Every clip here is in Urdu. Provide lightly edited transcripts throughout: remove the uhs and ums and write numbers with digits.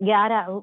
11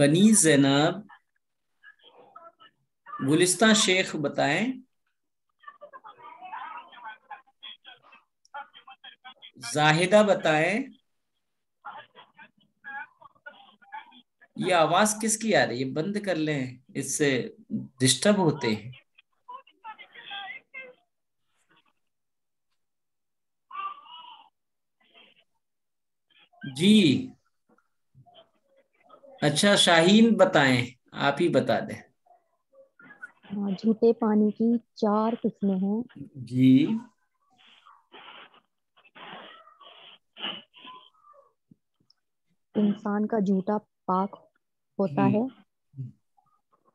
کنیز زینب، گلستان شیخ بتائیں، زاہدہ بتائیں. یہ آواز کس کی آ رہی ہے؟ بند کر لیں، اس سے ڈسٹرب ہوتے ہیں. جی اچھا شاہین بتائیں، آپ ہی بتا دیں. جھوٹے پانی کی 4 قسمیں ہیں. جی انسان کا جھوٹا پاک ہوتا ہے،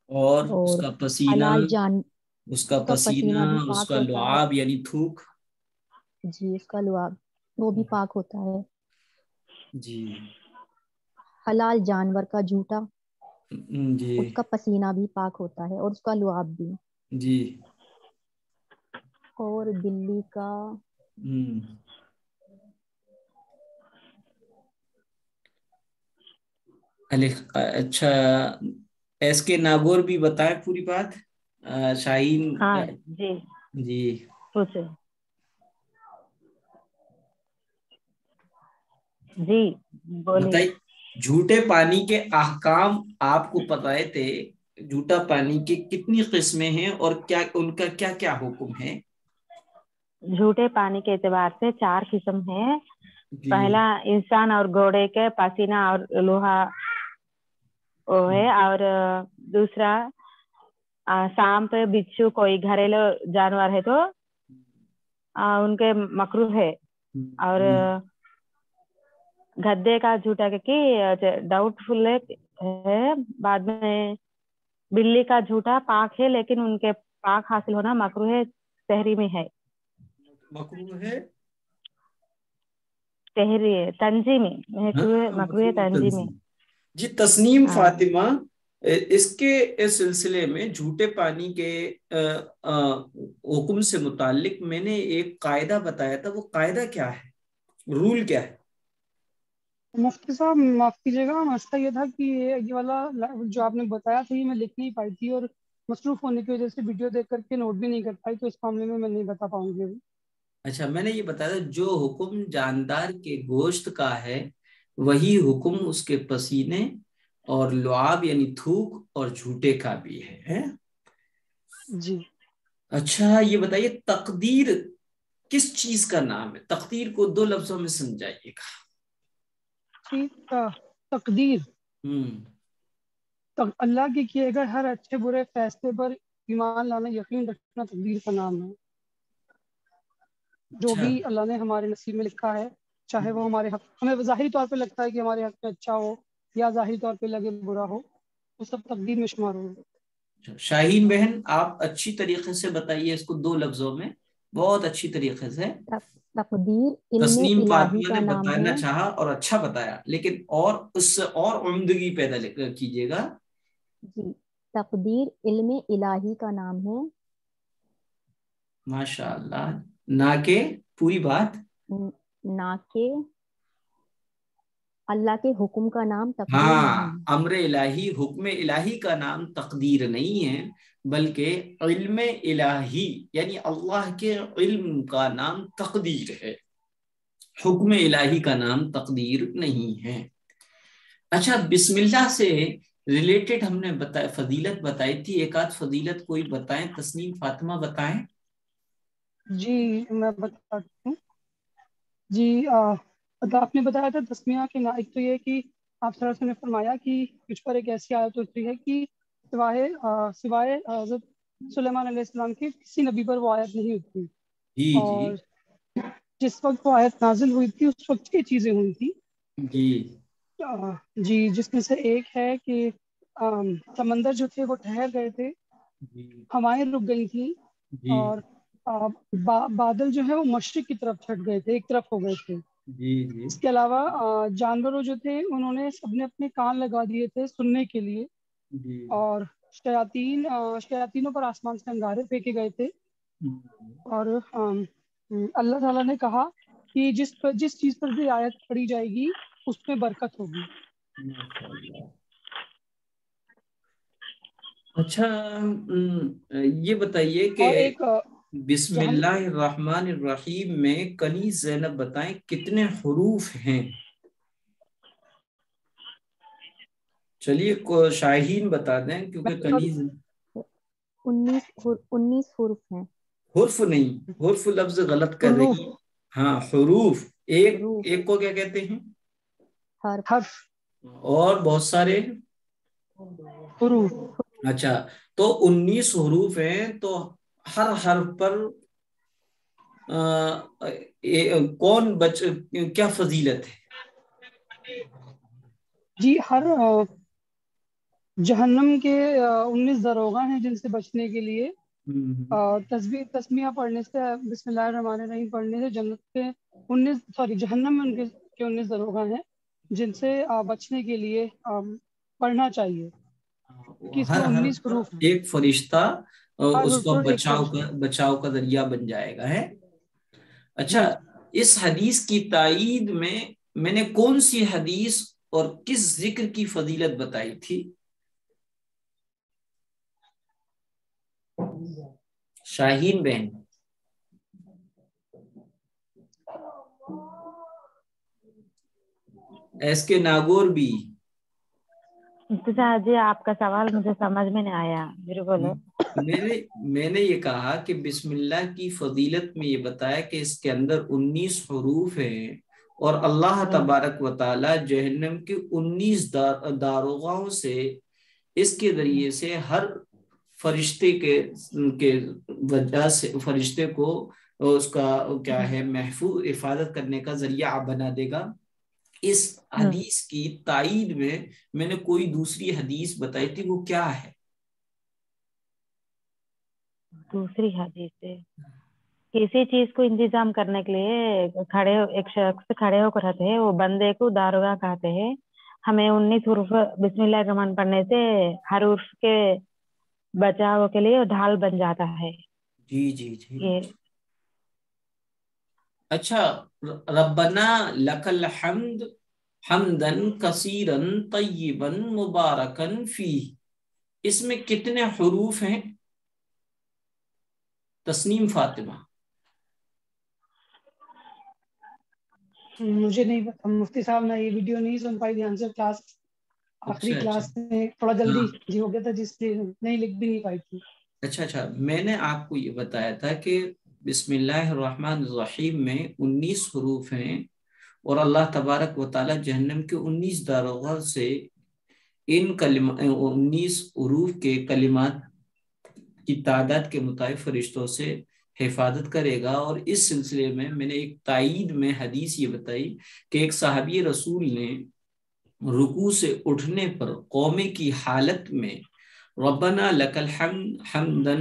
اور اس اور کا پسینہ، حلال جان اس کا اس کا پسینہ، پسینہ بھی اس پاک کا ہوتا ہے. لعاب یعنی تھوک. جی اس کا لعاب وہ بھی پاک ہوتا ہے. جی حلال جانور کا جھوٹا، جی اس کا پسینہ بھی پاک ہوتا ہے اور اس کا لعاب بھی. جی اور بلی کا اچھا ایس کے ناگور بھی بتائیں پوری بات. شاہین ہاں جی جی پوچھے. جی بولیے. بتائیے، جھوٹے پانی کے احکام آپ کو بتائے تھے. جھوٹا پانی کی کتنی قسمیں ہیں اور کیا ان کا کیا کیا حکم ہے؟ جھوٹے پانی کے اعتبار سے 4 قسم ہیں. جی پہلا انسان اور گھوڑے کے پسینہ اور لوہا وہ ہے، اور دوسرا سانپ بچھو کوئی گھریلو جانور ہے تو ان کے مکروہ ہے. اور گدے کا جھوٹا کہ ڈاؤٹ فل ہے. بعد میں بلی کا جھوٹا پاک ہے لیکن ان کے پاک حاصل ہونا مکروہ تحری میں ہے. مکروہ ہے تنظیمی مکروہ مکروہ تنظیمی. تنظیم. جی تسنیم ہاں فاطمہ، اس کے سلسلے میں جھوٹے پانی کے حکم سے متعلق میں نے ایک قاعدہ بتایا تھا، وہ قاعدہ کیا ہے، رول کیا ہے؟ مفتی صاحب معاف کیجیے گا، مسئلہ یہ تھا کہ یہ والا جو آپ نے بتایا تھا یہ میں لکھ نہیں پائی تھی، اور مصروف ہونے کی وجہ سے ویڈیو دیکھ کر کے نوٹ بھی نہیں کر پائی، تو اس معاملے میں نہیں بتا پاؤں گی ابھی. اچھا میں نے یہ بتایا تھا جو حکم جاندار کے گوشت کا ہے وہی حکم اس کے پسینے اور لعاب یعنی تھوک اور جھوٹے کا بھی ہے. جی اچھا یہ بتائیے تقدیر کس چیز کا نام ہے؟ تقدیر کو 2 لفظوں میں سمجھائیے گا. ٹھیک. تقدیر اللہ کے کیے گئے ہر اچھے برے فیصلے پر ایمان لانا، یقین رکھنا تقدیر کا نام ہے. جو اچھا بھی اللہ نے ہمارے نصیب میں لکھا ہے، چاہے وہ ہمارے حق، ہمیں ظاہری طور پہ لگتا ہے کہ ہمارے حق میں اچھا ہو یا ظاہری طور پہ لگے برا ہو، وہ سب تقدیر میں شمار ہوگا. شاہین بہن آپ اچھی طریقے سے بتائیے اس کو 2 لفظوں میں، بہت اچھی طریقے سے. تقدیر علم تسنیم الہی فاطمہ کا نے نام ہے. بتانا چاہا اور اچھا بتایا، لیکن اور اس سے اور عمدگی پیدا کیجیے گا. جی تقدیر علم الہی کا نام ہے. ماشاء اللہ. نہ کہ پوری بات. نہ کہ اللہ کے حکم کا نام تقدیر ہاں نہیں ہے. امر الہی، حکم الہی کا نام تقدیر نہیں ہے، بلکہ علم الہی یعنی اللہ کے علم کا نام تقدیر ہے، حکم الہی کا نام تقدیر نہیں ہے. اچھا بسم اللہ سے ریلیٹڈ ہم نے فضیلت بتائی تھی، ایک آدھ فضیلت کوئی بتائیں، تسنیم فاطمہ بتائیں. جی میں بتاتی ہوں. جی آپ نے بتایا تھا تسمیہ کے ایک تو یہ کہ آپ صلی اللہ علیہ وسلم نے فرمایا کہ مجھ پر ایک ایسی آیت ہوتی ہے کہ سوائے حضرت سلیمان علیہ السلام کے کسی نبی پر وہ آیت نہیں ہوتی، جی جی اور جس وقت وہ آیت نازل ہوئی تھی اس وقت کی چیزیں ہوئی تھی. جی جی جس میں سے ایک ہے کہ سمندر جو تھے وہ ٹھہر گئے تھے، جی ہوائیں رک گئی تھیں، جی اور بادل جو ہے وہ مشرق کی طرف چھٹ گئے تھے، ایک طرف ہو گئے تھے. جی جی اس کے علاوہ جانوروں جو تھے انہوں نے سب نے اپنے کان لگا دیے تھے سننے کے لیے، جی اور شیاطینوں پر آسمان سے انگارے پھینکے گئے تھے. اور اللہ تعالیٰ نے کہا کہ جس چیز پر بھی آیت پڑھی جائے گی اس میں برکت ہوگی. ماشاء اللہ. اچھا یہ بتائیے کہ اور ایک بسم جہن اللہ الرحمن الرحیم میں کنیز زینب بتائیں کتنے حروف ہیں؟ چلیے شاہین بتا دیں کیونکہ کنیز 19 حروف ہیں. حرف نہیں، حرف لفظ غلط کر حروف رہی. ہاں حروف، ایک حروف ایک کو کیا کہتے ہیں؟ حرف حرف اور بہت سارے. حروف اچھا تو 19 حروف ہیں، تو ہر حرف پر کون کیا فضیلت ہے؟ جی ہر جہنم کے 19 دروغہ ہیں جن سے بچنے کے لیے تسمیہ پڑھنے سے، بسم اللہ الرحمن الرحیم پڑھنے سے جنت کے 19 جہنم میں ان کے 19 دروغہ ہیں جن سے بچنے کے لیے پڑھنا چاہیے، کہ اس ہر میں حرف 19 پر حروف ہیں. ایک فرشتہ ہر اس حرف کا پر ایک فرشتہ. بچاؤ کا ذریعہ بن جائے گا ہے. اچھا جی اس حدیث کی تائید میں نے کون سی حدیث اور کس ذکر کی فضیلت بتائی تھی؟ شاہین بہن. ایس کے ناگور بھی. جی آپ کا سوال مجھے سمجھ میں نہیں آیا، پھر بولے. میں نے یہ کہا کہ بسم اللہ کی فضیلت میں یہ بتایا کہ اس کے اندر 19 حروف ہیں، اور اللہ تبارک و تعالی جہنم کے 19 داروغاؤں سے اس کے ذریعے سے ہر فرشتے کے وجہ سے فرشتے کو اس کا کیا ہے محفوظ حفاظت کرنے کا ذریعہ بنا دے گا. اس حدیث کی تائید میں نے کوئی دوسری حدیث بتائی تھی، وہ کیا ہے؟ دوسری حدیث سے کسی چیز کو انتظام کرنے کے لیے ایک شخص کھڑے ہو کر رہتے ہیں، وہ بندے کو داروغہ کہتے ہیں. ہمیں 19 حروف بسم اللہ الرحمن پڑھنے سے ہر حرف کے بچاؤ کے لیے ڈھال بن جاتا ہے. جی جی جی. یہ اچھا ربنا لک الحمد حمدا کثیرا طیبا مبارکا فیہ، اس میں کتنے حروف ہیں؟ تسنیم فاطمہ. مجھے نہیں پتا مفتی صاحب، میں یہ ویڈیو نہیں سن پائی دھیان سے. کلاس آخری اچھا اچھا. کلاس میں تھوڑا ہاں جلدی جی ہو گیا تھا، جس سے نہیں لکھ بھی نہیں پائی تھی. اچھا میں نے آپ کو یہ بتایا تھا کہ بسم اللہ الرحمن الرحیم میں 19 حروف ہیں، اور اللہ تبارک و تعالی جہنم کے 19 داروغہ سے ان 19 حروف کے کلمات کی تعداد کے مطابق فرشتوں سے حفاظت کرے گا. اور اس سلسلے میں نے ایک تائید میں حدیث یہ بتائی کہ ایک صحابی رسول نے رکوع سے اٹھنے پر قوم کی حالت میں ربنا لک الحمد حمدا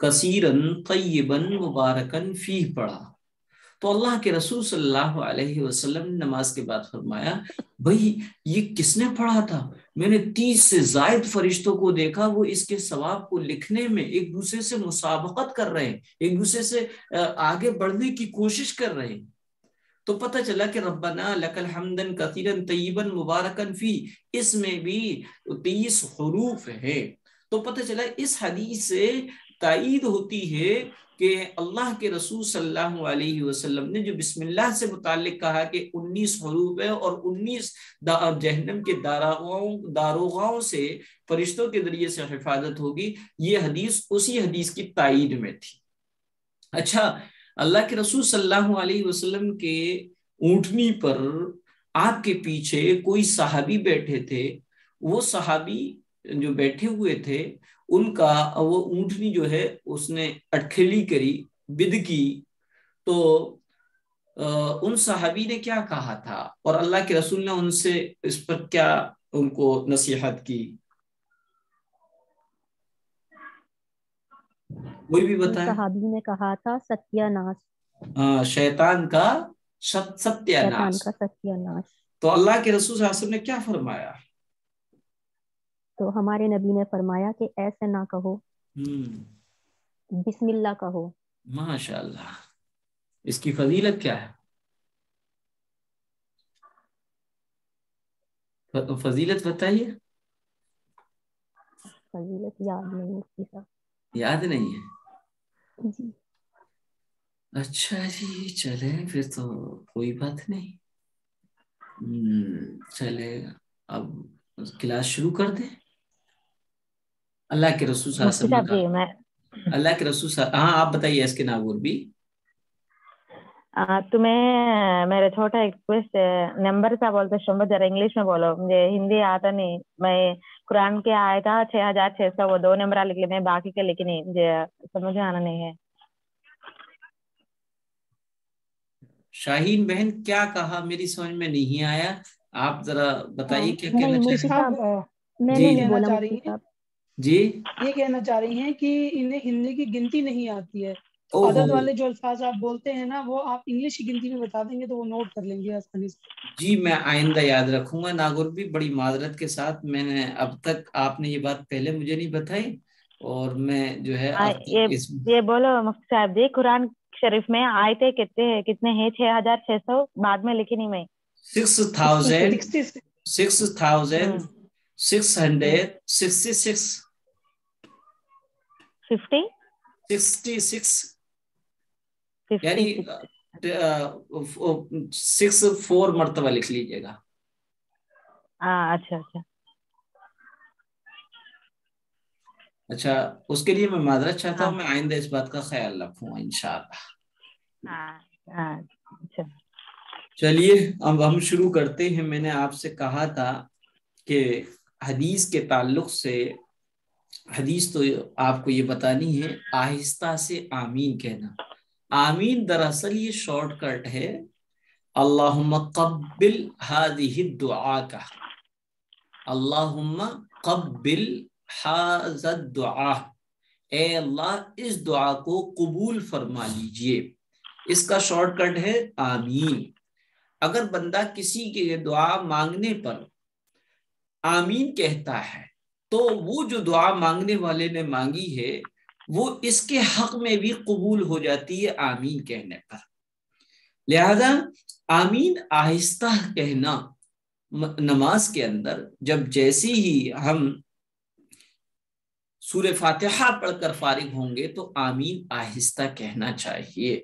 کثیرا طیبا مبارکا فیہ پڑھا. تو اللہ کے رسول صلی اللہ علیہ وسلم نے نماز کے بعد فرمایا بھئی یہ کس نے پڑھا تھا؟ میں نے 30 سے زائد فرشتوں کو دیکھا، وہ اس کے ثواب کو لکھنے میں ایک دوسرے سے مسابقت کر رہے ہیں، ایک دوسرے سے آگے بڑھنے کی کوشش کر رہے ہیں. تو پتہ چلا کہ ربنا لک الحمدا کثیرا طیبا مبارکا فیہ اس میں بھی 30 حروف ہیں. تو پتہ چلا اس حدیث سے تائید ہوتی ہے کہ اللہ کے رسول صلی اللہ علیہ وسلم نے جو بسم اللہ سے متعلق کہا کہ 19 حروف ہے اور 19 جہنم کے داروغاؤں سے فرشتوں کے ذریعے سے حفاظت ہوگی، یہ حدیث اسی حدیث کی تائید میں تھی. اچھا اللہ کے رسول صلی اللہ علیہ وسلم کے اونٹنی پر آپ کے پیچھے کوئی صحابی بیٹھے تھے، وہ صحابی جو بیٹھے ہوئے تھے ان کا وہ اونٹنی جو ہے اس نے اٹکھیلی کری، بد کی، تو ان صحابی نے کیا کہا تھا اور اللہ کے رسول نے ان سے اس پر کیا ان کو نصیحت کی؟ کوئی بھی بتائے. صحابی نے کہا تھا ستیہ ناش، شیطان کا ستیہ شیطان ناش. کا ستیہ ناش. تو اللہ کے رسول صلی اللہ علیہ وسلم نے کیا فرمایا؟ تو ہمارے نبی نے فرمایا کہ ایسے نہ کہو، بسم اللہ کہو. ماشاء اللہ. اس کی فضیلت کیا ہے؟ فضیلت بتائیے. فضیلت یاد نہیں مفتی صاحب. یاد نہیں ہے؟ جی اچھا جی، چلے پھر تو کوئی بات نہیں. چلے اب کلاس شروع کر دیں. اللہ کے رسول صلی اللہ مفتی علیہ وسلم صاحب کا، جی میں اللہ کے رسول ہاں آپ بتائیے اس کے ناگور بھی. تمہیں میرے چھوٹا ریکویسٹ نمبر کیا بولتے شمبھ ذرا انگلش میں بولو، مجھے ہندی آتا نہیں. میں قرآن کے آیا تھا 6600 وہ 2 نمبر لکھ لیتے ہیں، باقی کے لکھ نہیں، مجھے سمجھ آنا نہیں ہے. شاہین بہن کیا کہا میری سمجھ میں نہیں آیا، آپ ذرا بتائیے کیا کہنا نہیں مفتی چاہ مفتی رہے ہیں. صاحب صاحب میں جی نے جی نہیں کہنا بولا چاہ مفتی رہی ہیں، صاحب. جی. یہ کہنا چاہ رہی ہیں کہ انہیں ہندی کی گنتی نہیں آتی ہے، تو او ہو عدد والے جو الفاظ آپ بولتے ہیں نا وہ آپ انگلش کی گنتی میں بتا دیں گے تو وہ نوٹ کر لیں گے آسانی سے. جی میں آئندہ یاد رکھوں گا. ناگور بھی بڑی معذرت کے ساتھ، میں نے اب تک آپ نے یہ بات پہلے مجھے نہیں بتائی، اور میں جو ہے اب تک اس یہ بولو مفتی صاحب جی، قرآن شریف میں آیتیں کتنے ہیں؟ 6600 بعد میں لکھی نہیں میں. 6666 50 66 یعنی 56 4 مرتبہ لکھ لیجئے گا. اچھا اچھا. اچھا اس کے لیے میں معذرت چاہتا ہاں ہوں، میں آئندہ اس بات کا خیال رکھوں گا انشاءاللہ. ہاں اچھا. چلیے اب ہم شروع کرتے ہیں. میں نے آپ سے کہا تھا کہ حدیث کے تعلق سے، حدیث تو آپ کو یہ بتانی ہے آہستہ سے آمین کہنا. آمین دراصل یہ شارٹ کٹ ہے اللہم قبل هذه الدعا کا. اللہم قبل هذا الدعا، اے اللہ اس دعا کو قبول فرما لیجئے. اس کا شارٹ کٹ ہے آمین. اگر بندہ کسی کے دعا مانگنے پر آمین کہتا ہے تو وہ جو دعا مانگنے والے نے مانگی ہے وہ اس کے حق میں بھی قبول ہو جاتی ہے آمین کہنے پر. لہذا آمین آہستہ کہنا نماز کے اندر، جب جیسی ہی ہم سورہ فاتحہ پڑھ کر فارغ ہوں گے تو آمین آہستہ کہنا چاہیے.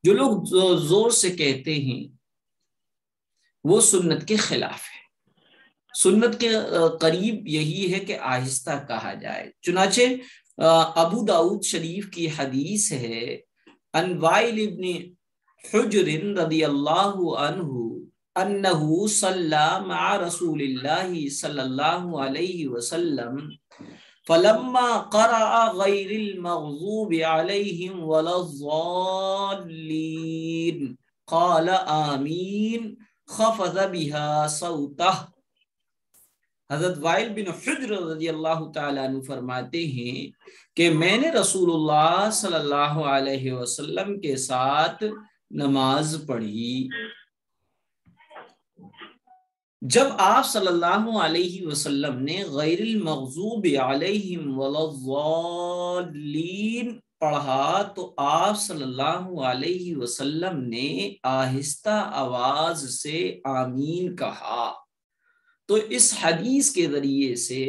جو لوگ زور سے کہتے ہیں وہ سنت کے خلاف ہے. سنت کے قریب یہی ہے کہ آہستہ کہا جائے. چنانچہ ابو داؤد شریف کی حدیث ہے ان وائل ابن حجر رضی اللہ عنہ انہ صلی مع رسول اللہ صلی اللہ علیہ وسلم فلما قرأ غیر المغضوب علیہم ولا الضالین قال آمین خفض بها صوتہ. حضرت وائل بن حجر رضی اللہ تعالیٰ عنہ فرماتے ہیں کہ میں نے رسول اللہ صلی اللہ علیہ وسلم کے ساتھ نماز پڑھی. جب آپ صلی اللہ علیہ وسلم نے غیر المغضوب علیہم ولا الضالین پڑھا تو آپ صلی اللہ علیہ وسلم نے آہستہ آواز سے آمین کہا. تو اس حدیث کے ذریعے سے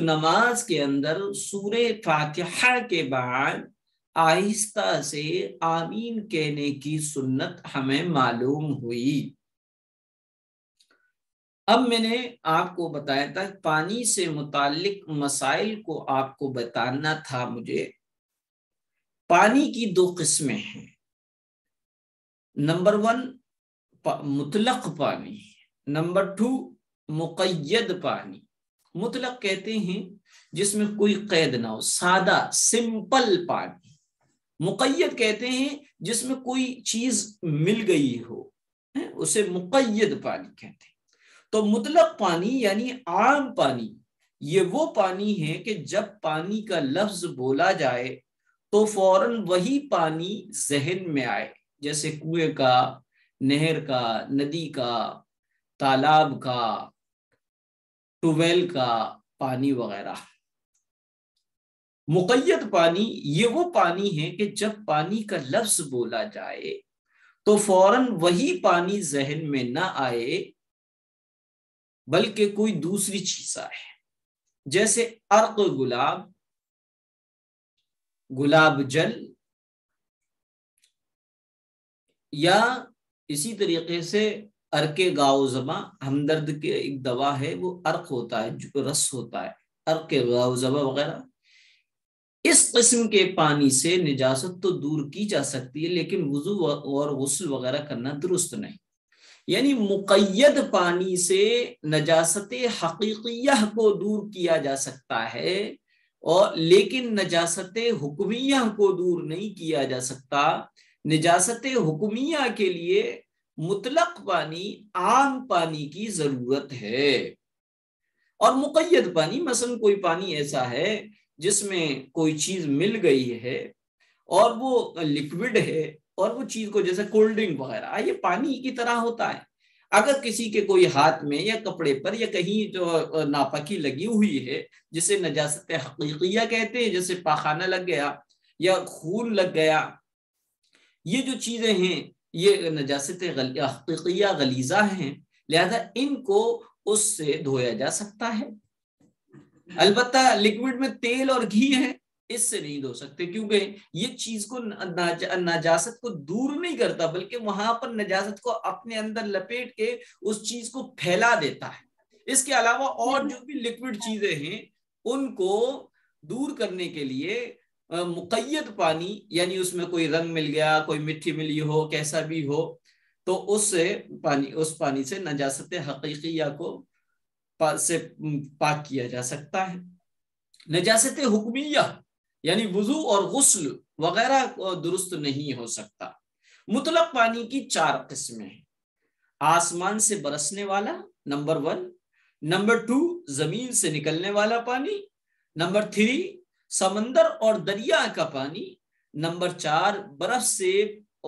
نماز کے اندر سورہ فاتحہ کے بعد آہستہ سے آمین کہنے کی سنت ہمیں معلوم ہوئی. اب میں نے آپ کو بتایا تھا پانی سے متعلق مسائل کو آپ کو بتانا تھا مجھے. پانی کی 2 قسمیں ہیں. نمبر 1 مطلق پانی، نمبر 2 مقید پانی. مطلق کہتے ہیں جس میں کوئی قید نہ ہو، سادہ سمپل پانی. مقید کہتے ہیں جس میں کوئی چیز مل گئی ہو، اسے مقید پانی کہتے ہیں. تو مطلق پانی یعنی عام پانی، یہ وہ پانی ہے کہ جب پانی کا لفظ بولا جائے تو فوراً وہی پانی ذہن میں آئے، جیسے کنویں کا، نہر کا، ندی کا، تالاب کا، ٹویل کا پانی وغیرہ. مقید پانی یہ وہ پانی ہے کہ جب پانی کا لفظ بولا جائے تو فوراً وہی پانی ذہن میں نہ آئے بلکہ کوئی دوسری چیز آئے. جیسے عرق گلاب، گلاب جل، یا اسی طریقے سے عرق گاؤ زباں، ہمدرد کے ایک دوا ہے وہ عرق ہوتا ہے، جو رس ہوتا ہے، عرق گاؤ زباں وغیرہ۔ اس قسم کے پانی سے نجاست تو دور کی جا سکتی ہے، لیکن وضو اور غسل وغیرہ کرنا درست نہیں۔ یعنی مقید پانی سے نجاست حقیقیہ کو دور کیا جا سکتا ہے، اور لیکن نجاست حکمیہ کو دور نہیں کیا جا سکتا۔ نجاست حکمیہ کے لیے مطلق پانی، عام پانی کی ضرورت ہے، اور مقید پانی مثلا کوئی پانی ایسا ہے جس میں کوئی چیز مل گئی ہے اور وہ لکوڈ ہے، اور وہ چیز کو جیسے کولڈ ڈرنک وغیرہ یہ پانی کی طرح ہوتا ہے، اگر کسی کے کوئی ہاتھ میں یا کپڑے پر یا کہیں جو ناپاکی لگی ہوئی ہے جسے نجاست حقیقیہ کہتے ہیں، جیسے پاخانہ لگ گیا یا خون لگ گیا، یہ جو چیزیں ہیں یہ نجاست حقیقیہ غلیظہ ہیں، لہذا ان کو اس سے دھویا جا سکتا ہے۔ البتہ لکوڈ میں تیل اور گھی ہے، اس سے نہیں دھو سکتے، کیونکہ یہ چیز کو نجاست کو دور نہیں کرتا، بلکہ وہاں پر نجاست کو اپنے اندر لپیٹ کے اس چیز کو پھیلا دیتا ہے۔ اس کے علاوہ اور جو بھی لکوڈ چیزیں ہیں ان کو دور کرنے کے لیے مقید پانی، یعنی اس میں کوئی رنگ مل گیا، کوئی مٹی ملی ہو، کیسا بھی ہو، تو اس پانی سے نجاست حقیقیہ کو سے پاک کیا جا سکتا ہے۔ نجاست حکمیہ یعنی وضو اور غسل وغیرہ درست نہیں ہو سکتا۔ مطلق پانی کی 4 قسمیں ہیں: آسمان سے برسنے والا نمبر 1، نمبر 2 زمین سے نکلنے والا پانی، نمبر 3 سمندر اور دریا کا پانی، نمبر 4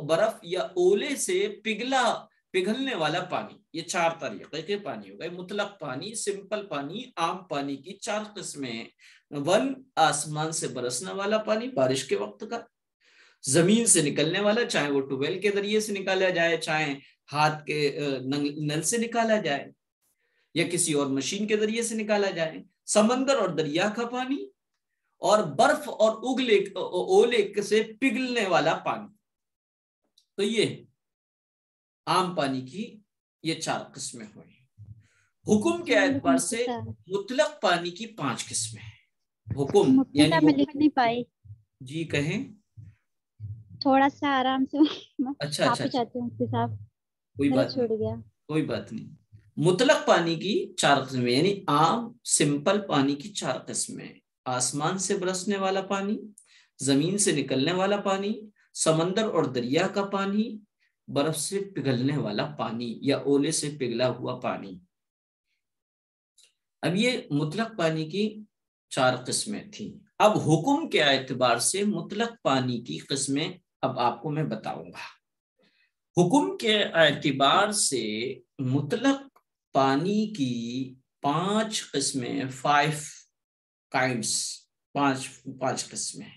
برف یا اولے سے پگھلنے والا پانی۔ یہ 4 طریقے کے پانی ہو گئے۔ مطلق پانی، سمپل پانی، عام پانی کی 4 قسمیں ہیں۔ 1 آسمان سے برسنے والا پانی، بارش کے وقت کا، زمین سے نکلنے والا، چاہے وہ ٹیوب ویل کے ذریعے سے نکالا جائے، چاہے ہاتھ کے نل سے نکالا جائے یا کسی اور مشین کے ذریعے سے نکالا جائے، سمندر اور دریا کا پانی، اور برف اور اولے سے پگھلنے والا پانی۔ تو یہ عام پانی کی یہ 4 قسمیں ہوئی۔ حکم کے اعتبار سے مطلق پانی کی 5 قسمیں ہیں۔ حکم یعنی میں لکھ نہیں پائی، جی کہیں تھوڑا سا آرام سے اچھا چاہتی ہوں کوئی بات چھوڑ گیا، کوئی بات نہیں۔ مطلق پانی کی 4 قسمیں یعنی عام سمپل پانی کی 4 قسمیں: آسمان سے برسنے والا پانی، زمین سے نکلنے والا پانی، سمندر اور دریا کا پانی، برف سے پگھلنے والا پانی یا اولے سے پگھلا ہوا پانی۔ اب یہ مطلق پانی کی 4 قسمیں تھیں۔ اب حکم کے اعتبار سے مطلق پانی کی قسمیں اب آپ کو میں بتاؤں گا۔ حکم کے اعتبار سے مطلق پانی کی 5 قسمیں، 5 kinds، 5 قسمیں۔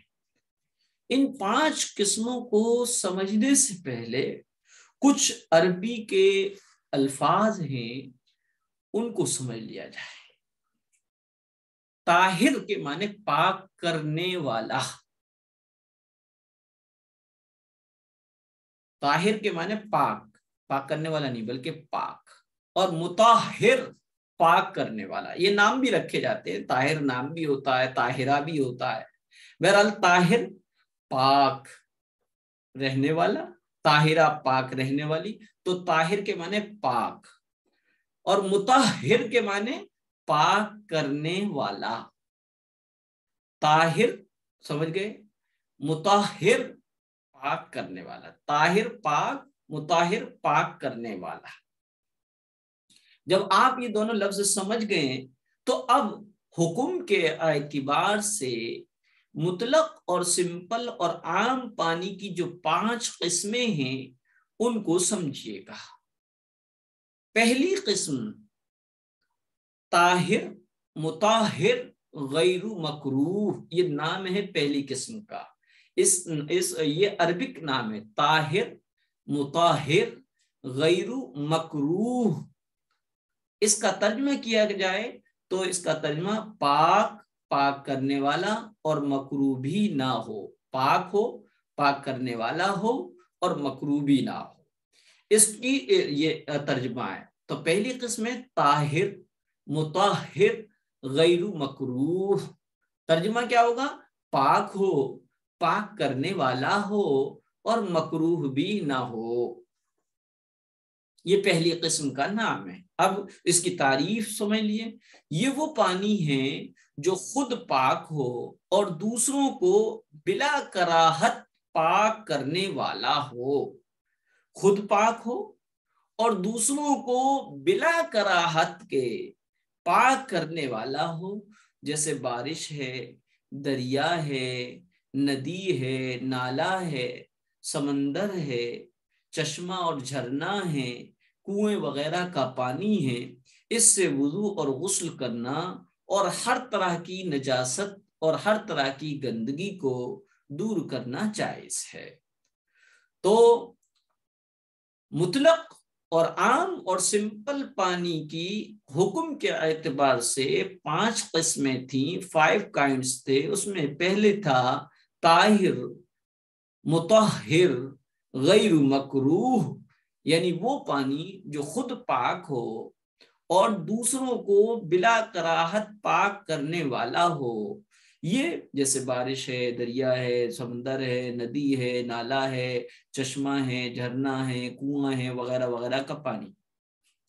ان 5 قسموں کو سمجھنے سے پہلے کچھ عربی کے الفاظ ہیں ان کو سمجھ لیا جائے۔ طاہر کے معنی پاک کرنے والا، طاہر کے معنی پاک کرنے والا نہیں بلکہ پاک، اور مطہر پاک کرنے والا۔ یہ نام بھی رکھے جاتے ہیں، طاہر نام بھی ہوتا ہے، طاہرہ بھی ہوتا ہے۔ بہرحال طاہر پاک رہنے والا، طاہرہ پاک رہنے والی، تو طاہر کے معنی پاک، اور مطہر کے معنی پاک کرنے والا۔ طاہر سمجھ گئے، مطہر پاک کرنے والا، طاہر پاک، مطہر پاک کرنے والا۔ جب آپ یہ دونوں لفظ سمجھ گئے تو اب حکم کے اعتبار سے مطلق اور سمپل اور عام پانی کی جو 5 قسمیں ہیں ان کو سمجھیے گا۔ پہلی قسم طاہر، مطہر، غیر مکروہ، یہ نام ہے پہلی قسم کا۔ یہ عربک نام ہے، طاہر، مطہر، غیر مکروہ۔ اس کا ترجمہ کیا جائے تو اس کا ترجمہ پاک، پاک کرنے والا اور مکروہ بھی نہ ہو، پاک ہو، پاک کرنے والا ہو اور مکروہ بھی نہ ہو، اس کی یہ ترجمہ ہے۔ تو پہلی قسم ہے طاہر، مطہر، غیر مکروہ۔ ترجمہ کیا ہوگا؟ پاک ہو، پاک کرنے والا ہو اور مکروہ بھی نہ ہو، یہ پہلی قسم کا نام ہے۔ اب اس کی تعریف سمجھ لیے، یہ وہ پانی ہے جو خود پاک ہو اور دوسروں کو بلا کراہت پاک کرنے والا ہو، خود پاک ہو اور دوسروں کو بلا کراہت کے پاک کرنے والا ہو، جیسے بارش ہے، دریا ہے، ندی ہے، نالا ہے، سمندر ہے، چشمہ اور جھرنا ہے، کنویں وغیرہ کا پانی ہے، اس سے وضو اور غسل کرنا اور ہر طرح کی نجاست اور ہر طرح کی گندگی کو دور کرنا جائز ہے۔ تو مطلق اور عام اور سمپل پانی کی حکم کے اعتبار سے 5 قسمیں تھیں، 5 کائنڈز تھے۔ اس میں پہلے تھا طاہر، مطہر، غیر مکروہ، یعنی وہ پانی جو خود پاک ہو اور دوسروں کو بلا کراہت پاک کرنے والا ہو، یہ جیسے بارش ہے، دریا ہے، سمندر ہے، ندی ہے، نالا ہے، چشمہ ہے، جھرنا ہے، کنواں ہے، وغیرہ وغیرہ کا پانی،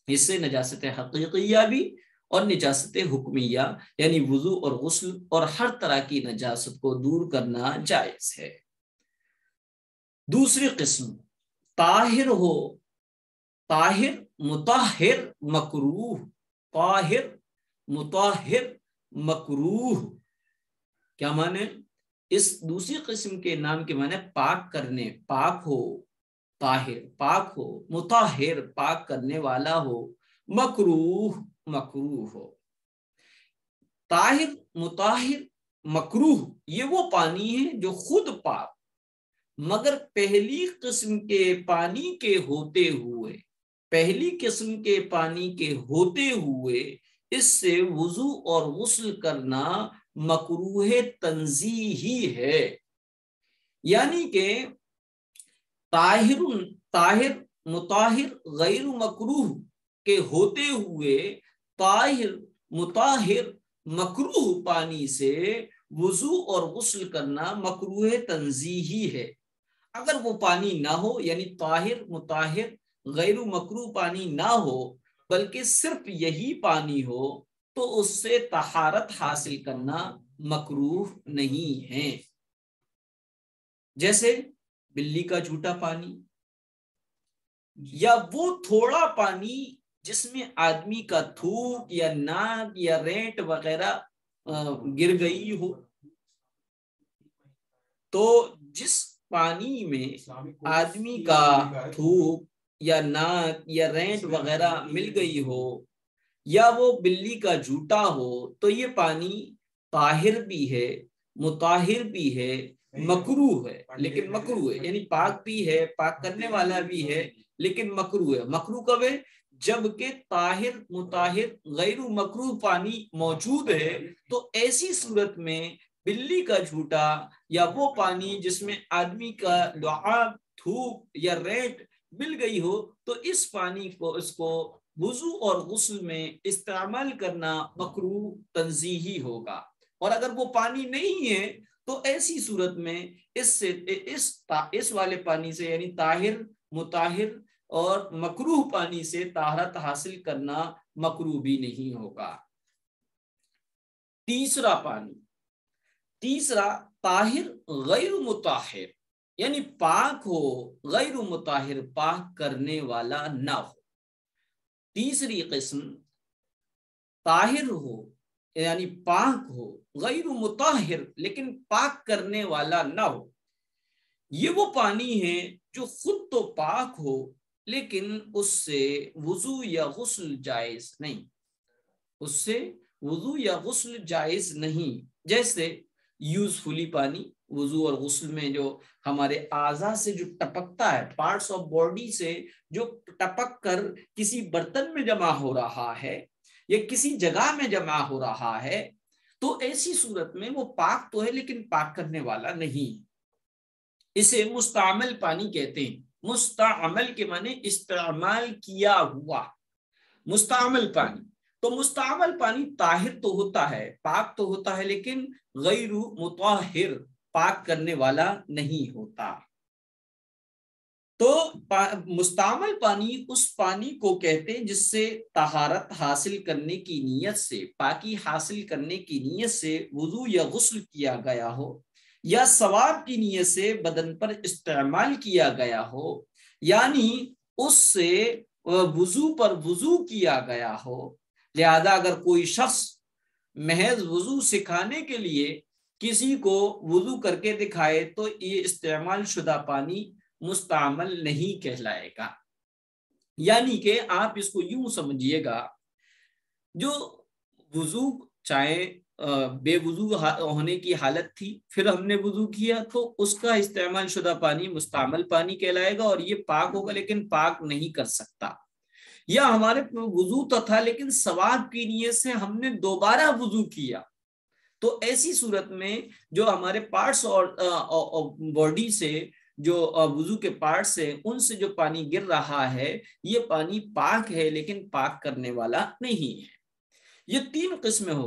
اس سے نجاست حقیقیہ بھی اور نجاست حکمیہ یعنی وضو اور غسل اور ہر طرح کی نجاست کو دور کرنا جائز ہے۔ دوسری قسم طاہر ہو، طاہر، مطہر، مکروہ، طاہر، مطہر، مکروہ، کیا معنی؟ اس دوسری قسم کے نام کے معنی پاک کرنے، پاک ہو، طاہر پاک ہو، مطہر پاک کرنے والا ہو، مکروہ مکروہ ہو۔ طاہر، مطہر، مکروہ یہ وہ پانی ہے جو خود پاک مگر پہلی قسم کے پانی کے ہوتے ہوئے، پہلی قسم کے پانی کے ہوتے ہوئے اس سے وضو اور غسل کرنا مکروہ تنزیہی ہے، یعنی کہ طاہر، طاہر، مطہر، غیر مکروہ کے ہوتے ہوئے طاہر، مطہر، مکروہ پانی سے وضو اور غسل کرنا مکروہ تنزیہی ہے۔ اگر وہ پانی نہ ہو، یعنی طاہر، مطہر، غیر مکروہ پانی نہ ہو بلکہ صرف یہی پانی ہو تو اس سے طہارت حاصل کرنا مکروہ نہیں ہے، جیسے بلی کا جھوٹا پانی یا وہ تھوڑا پانی جس میں آدمی کا تھوک یا ناک یا رینٹ وغیرہ گر گئی ہو۔ تو جس پانی میں آدمی کا تھوک یا ناک یا رینٹ وغیرہ مل گئی ہو یا وہ بلی کا جھوٹا ہو تو یہ پانی طاہر بھی ہے، مطہر بھی ہے، مکروہ ہے، لیکن مکروہ ہے یعنی پاک بھی ہے، پاک کرنے والا بھی ہے، لیکن مکروہ ہے۔ مکروہ کب ہے؟ جبکہ طاہر، مطہر، غیر مکروہ پانی موجود ہے، تو ایسی صورت میں بلی کا جھوٹا یا وہ پانی جس میں آدمی کا لعاب، تھوک یا ریت مل گئی ہو تو اس پانی کو، اس کو وضو اور غسل میں استعمال کرنا مکروہ تنزیہی ہوگا۔ اور اگر وہ پانی نہیں ہے تو ایسی صورت میں اس والے پانی سے یعنی طاہر، مطہر اور مکروہ پانی سے طہارت حاصل کرنا مکروہ بھی نہیں ہوگا۔ تیسرا پانی، تیسرا طاہر غیر مطہر، یعنی پاک ہو، غیر مطہر پاک کرنے والا نہ ہو۔ تیسری قسم طاہر ہو یعنی پاک ہو، غیر مطہر لیکن پاک کرنے والا نہ ہو۔ یہ وہ پانی ہے جو خود تو پاک ہو لیکن اس سے وضو یا غسل جائز نہیں، اس سے وضو یا غسل جائز نہیں، جیسے یوزفلی پانی وضو اور غسل میں جو ہمارے اعضاء سے جو ٹپکتا ہے، پارٹس آف باڈی سے جو ٹپک کر کسی برتن میں جمع ہو رہا ہے، یہ کسی جگہ میں جمع ہو رہا ہے تو ایسی صورت میں وہ پاک تو ہے لیکن پاک کرنے والا نہیں. اسے مستعمل پانی کہتے ہیں. مستعمل کے معنی استعمال کیا ہوا، مستعمل پانی. تو مستعمل پانی طاہر تو ہوتا ہے، پاک تو ہوتا ہے، لیکن غیر مطہر، پاک کرنے والا نہیں ہوتا. تو مستعمل پانی اس پانی کو کہتے ہیں جس سے طہارت حاصل کرنے کی نیت سے، پاکی حاصل کرنے کی نیت سے وضو یا غسل کیا گیا ہو، یا ثواب کی نیت سے بدن پر استعمال کیا گیا ہو، یعنی اس سے وضو پر وضو کیا گیا ہو. لہذا اگر کوئی شخص محض وضو سکھانے کے لیے کسی کو وضو کر کے دکھائے تو یہ استعمال شدہ پانی مستعمل نہیں کہلائے گا. یعنی کہ آپ اس کو یوں سمجھیے گا، جو وضو چاہے بے وضو ہونے کی حالت تھی، پھر ہم نے وضو کیا تو اس کا استعمال شدہ پانی مستعمل پانی کہلائے گا اور یہ پاک ہوگا لیکن پاک نہیں کر سکتا. یا ہمارے وضو تو تھا لیکن ثواب کی نیت سے ہم نے دوبارہ وضو کیا، تو ایسی صورت میں جو ہمارے پارٹس اور باڈی سے، جو وضو کے پارٹس ہیں، ان سے جو پانی گر رہا ہے یہ پانی پاک ہے لیکن پاک کرنے والا نہیں ہے. یہ 3 قسمیں ہو